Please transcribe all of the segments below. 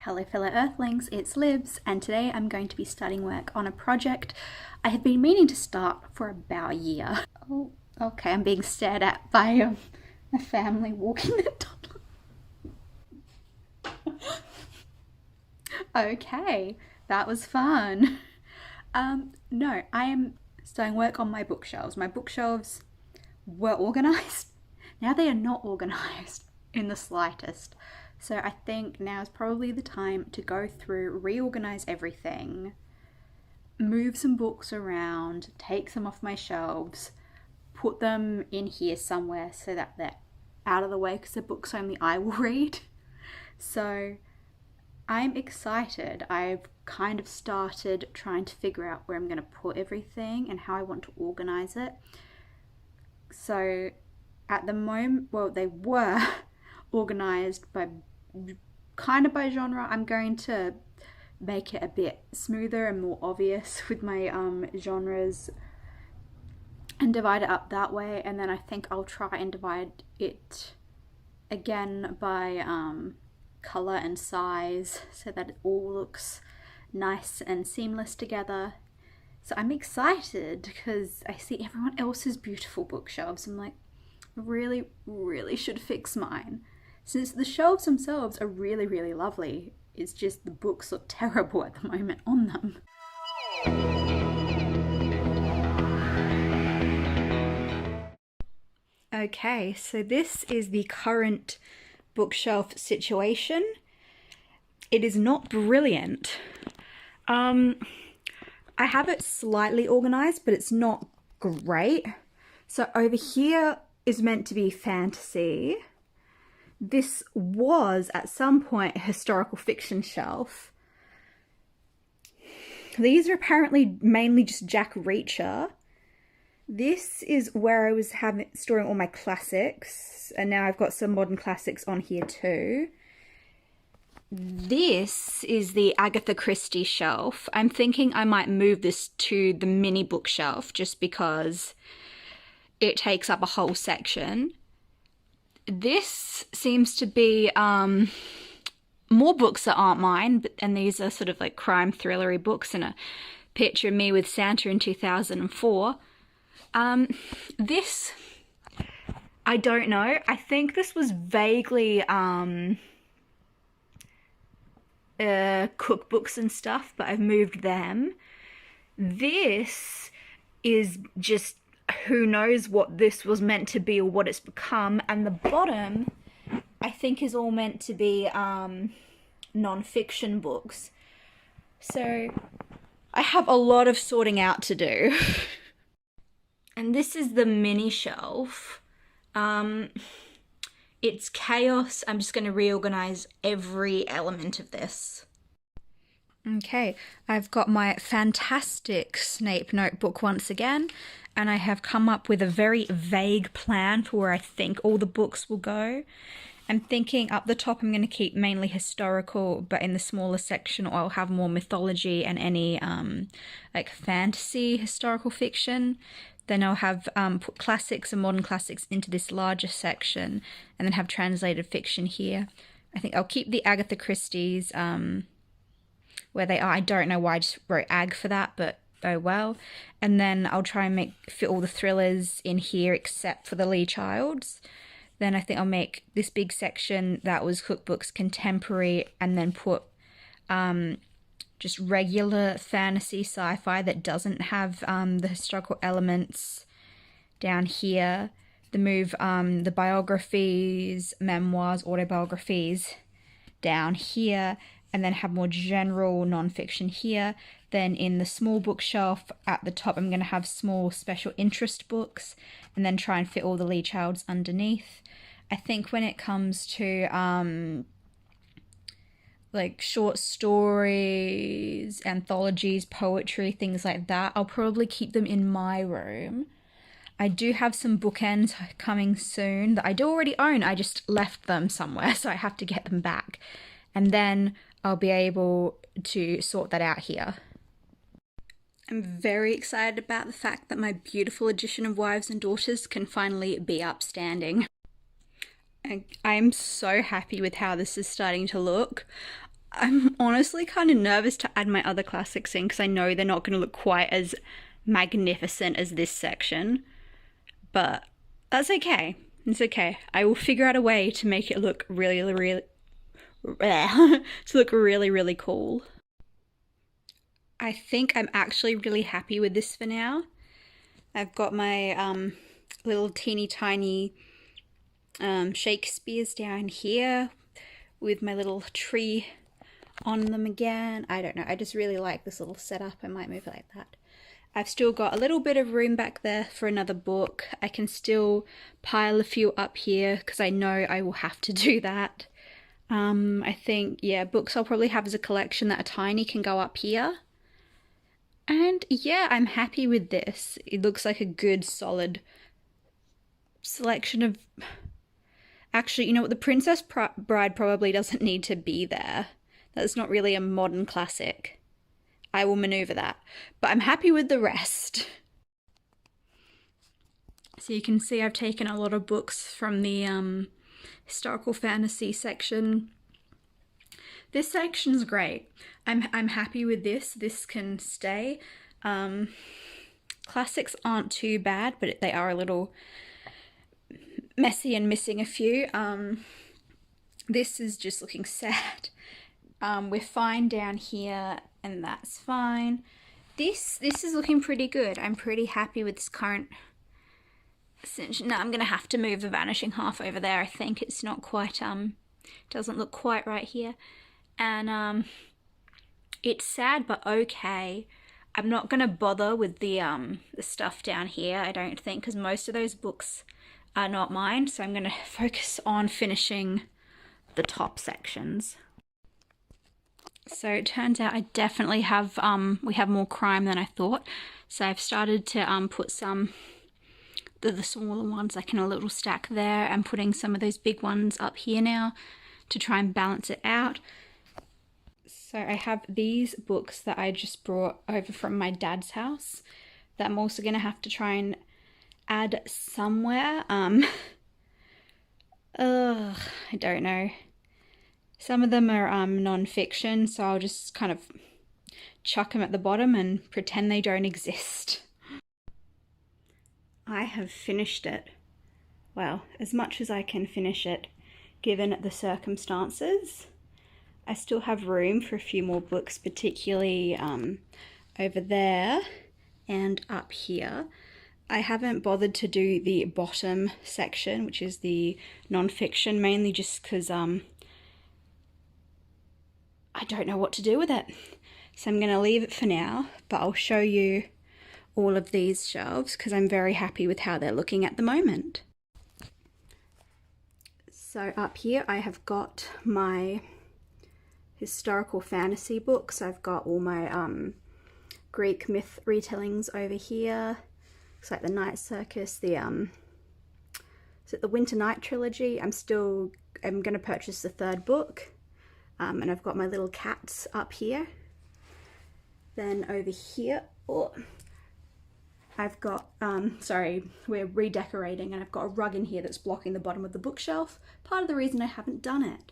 Hello fellow Earthlings, it's Libs, and today I'm going to be starting work on a project I have been meaning to start for about a year. Oh, okay, I'm being stared at by a family walking their toddler. Okay, that was fun. No, I am starting work on my bookshelves. My bookshelves were organised. Now they are not organised in the slightest. So I think now is probably the time to go through, reorganize everything, move some books around, take some off my shelves, put them in here somewhere so that they're out of the way because they're books only I will read. So I'm excited. I've kind of started trying to figure out where I'm going to put everything and how I want to organize it. So at the moment, well, they were organized by by genre. I'm going to make it a bit smoother and more obvious with my genres and divide it up that way, and then I think I'll try and divide it again by color and size so that it all looks nice and seamless together. So I'm excited because I see everyone else's beautiful bookshelves. I'm like, really should fix mine. Since the shelves themselves are really lovely, it's just the books look terrible at the moment on them. Okay, so this is the current bookshelf situation. It is not brilliant. I have it slightly organized, but it's not great. So over here is meant to be fantasy. This was at some point a historical fiction shelf. These are apparently mainly just Jack Reacher. This is where I was storing all my classics, and now I've got some modern classics on here too. This is the Agatha Christie shelf. I'm thinking I might move this to the mini bookshelf just because it takes up a whole section. This seems to be more books that aren't mine, and these are sort of like crime thrillery books and a picture of me with Santa in 2004. This, I don't know. I think this was vaguely cookbooks and stuff, but I've moved them. This is just who knows what this was meant to be or what it's become, and the bottom I think is all meant to be non-fiction books. So I have a lot of sorting out to do. And this is the mini shelf. It's chaos. I'm just going to reorganize every element of this. Okay, I've got my fantastic Snape notebook once again, and I have come up with a very vague plan for where I think all the books will go. I'm thinking up the top I'm going to keep mainly historical, but in the smaller section I'll have more mythology and any like fantasy historical fiction. Then I'll have put classics and modern classics into this larger section, and then have translated fiction here. I think I'll keep the Agatha Christie's where they are. I don't know why I just wrote Ag for that, but oh well. And then I'll try and fit all the thrillers in here except for the Lee Childs. Then I think I'll make this big section that was cookbooks contemporary, and then put just regular fantasy sci-fi that doesn't have the historical elements down here. Move the biographies, memoirs, autobiographies down here, and then have more general non-fiction here. Then in the small bookshelf at the top I'm going to have small special interest books, and then try and fit all the Lee Childs underneath. I think when it comes to like short stories, anthologies, poetry, things like that, I'll probably keep them in my room. I do have some bookends coming soon that I do already own. I just left them somewhere, so I have to get them back. And then I'll be able to sort that out here. I'm very excited about the fact that my beautiful edition of Wives and Daughters can finally be upstanding. I'm so happy with how this is starting to look. I'm honestly kind of nervous to add my other classics in because I know they're not going to look quite as magnificent as this section. But that's okay. It's okay. I will figure out a way to make it look really to look really cool. I think I'm actually really happy with this for now. I've got my little teeny tiny Shakespeare's down here with my little tree on them again. I don't know, I just really like this little setup. I might move it like that. I've still got a little bit of room back there for another book. I can still pile a few up here because I know I will have to do that. I think, yeah, books I'll probably have as a collection that are tiny can go up here. And yeah, I'm happy with this. It looks like a good, solid selection of... Actually, you know what? The Princess Bride probably doesn't need to be there. That's not really a modern classic. I will maneuver that. But I'm happy with the rest. So you can see I've taken a lot of books from the historical fantasy section. This section's great. I'm happy with this. This can stay. Classics aren't too bad, but they are a little messy and missing a few. This is just looking sad. We're fine down here, and that's fine. This is looking pretty good. I'm pretty happy with this current... No, I'm gonna have to move the vanishing half over there. I think it's not quite doesn't look quite right here. And it's sad, but okay. I'm not gonna bother with the stuff down here, I don't think, because most of those books are not mine. So I'm gonna focus on finishing the top sections. So it turns out I definitely have we have more crime than I thought. So I've started to put some the smaller ones like in a little stack there, and putting some of those big ones up here now to try and balance it out. So I have these books that I just brought over from my dad's house that I'm also going to have to try and add somewhere. I don't know. Some of them are non-fiction, so I'll just kind of chuck them at the bottom and pretend they don't exist. I have finished it. Well, as much as I can finish it, given the circumstances. I still have room for a few more books, particularly over there and up here. I haven't bothered to do the bottom section, which is the non-fiction, mainly just because I don't know what to do with it. So I'm going to leave it for now, but I'll show you all of these shelves because I'm very happy with how they're looking at the moment. So up here I have got my historical fantasy books. I've got all my Greek myth retellings over here. Looks like the Night Circus, the is it the Winter Night trilogy? I'm going to purchase the third book. And I've got my little cats up here. Then over here, I've got, sorry, we're redecorating, and I've got a rug in here that's blocking the bottom of the bookshelf. Part of the reason I haven't done it.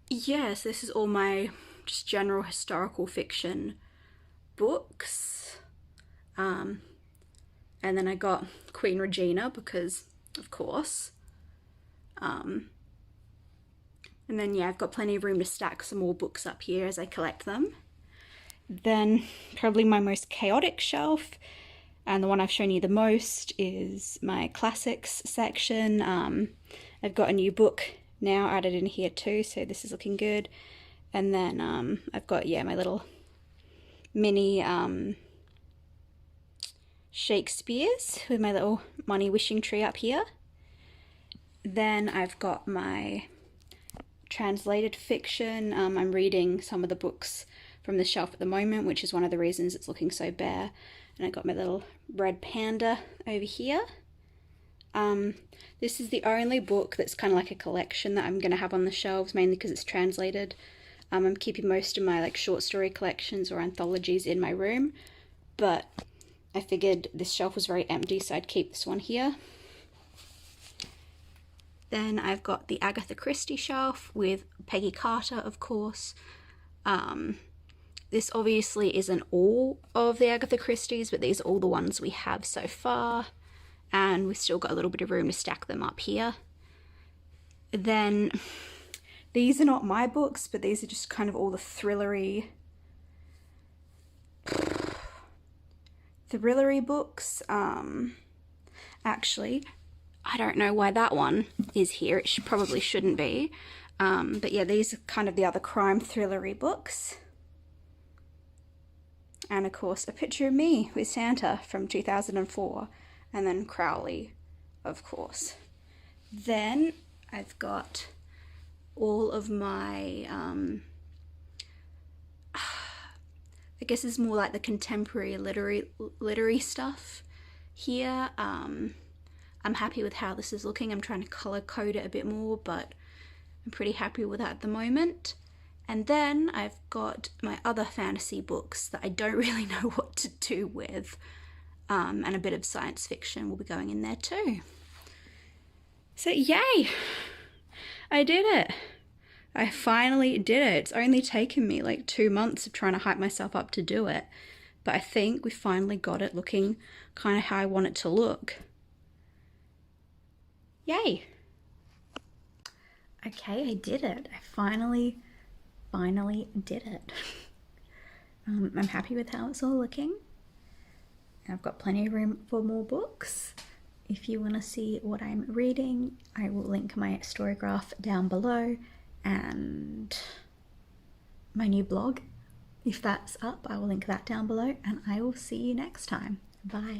Yes, this is all my just general historical fiction books. And then I got Queen Regina because, of course. And then, yeah, I've got plenty of room to stack some more books up here as I collect them. Then probably my most chaotic shelf, and the one I've shown you the most, is my classics section. I've got a new book now added in here too, so this is looking good. And then I've got, yeah, my little mini Shakespeare's with my little money wishing tree up here. Then I've got my translated fiction. I'm reading some of the books from the shelf at the moment, which is one of the reasons it's looking so bare. And I got my little red panda over here. This is the only book that's kind of like a collection that I'm going to have on the shelves, mainly because it's translated. I'm keeping most of my like short story collections or anthologies in my room, but I figured this shelf was very empty, so I'd keep this one here. Then I've got the Agatha Christie shelf with Peggy Carter, of course. This obviously isn't all of the Agatha Christies, but these are all the ones we have so far. And we've still got a little bit of room to stack them up here. Then, these are not my books, but these are just kind of all the thrillery books. Actually, I don't know why that one is here. It probably shouldn't be. But yeah, these are kind of the other crime thrillery books. And of course, a picture of me with Santa from 2004. And then Crowley, of course. Then I've got all of my, I guess it's more like the contemporary literary stuff here. I'm happy with how this is looking. I'm trying to color code it a bit more, but I'm pretty happy with that at the moment. And then I've got my other fantasy books that I don't really know what to do with. And a bit of science fiction will be going in there too. So yay! I did it! I finally did it. It's only taken me like 2 months of trying to hype myself up to do it. But I think we finally got it looking kind of how I want it to look. Yay! Okay, I did it. I finally did it. I'm happy with how it's all looking. I've got plenty of room for more books. If you want to see what I'm reading, I will link my Storygraph down below and my new blog. If that's up, I will link that down below, and I will see you next time. Bye.